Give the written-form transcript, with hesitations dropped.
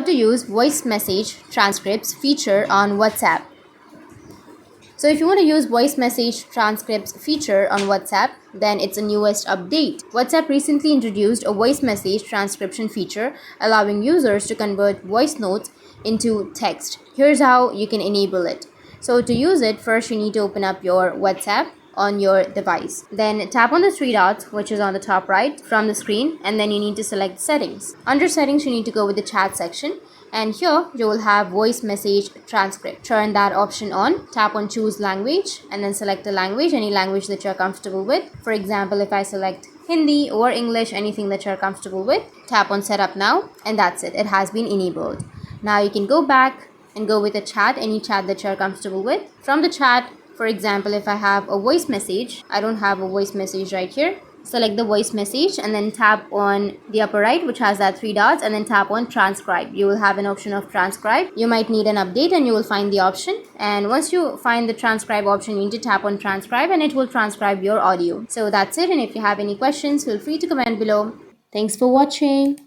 to use voice message transcripts feature on WhatsApp. So if you want to use voice message transcripts feature on WhatsApp, then it's a newest update. WhatsApp recently introduced a voice message transcription feature, allowing users to convert voice notes into text. Here's how you can enable it. So to use it, first you need to open up your WhatsApp on your device. Then tap on the three dots, which is on the top right from the screen, and then you need to select settings. Under settings, you need to go with the chat section, and here you will have voice message transcript. Turn that option on, tap on choose language, and then select a language, any language that you're comfortable with. For example, if I select Hindi or English, anything that you're comfortable with, tap on setup now, and that's it. It has been enabled. Now you can go back and go with a chat, any chat that you're comfortable with. From the chat, for example, if I have a voice message, I don't have a voice message right here. Select the voice message and then tap on the upper right, which has that three dots, and then tap on transcribe. You will have an option of transcribe. You might need an update and you will find the option. And once you find the transcribe option, you need to tap on transcribe and it will transcribe your audio. So that's it. And if you have any questions, feel free to comment below. Thanks for watching.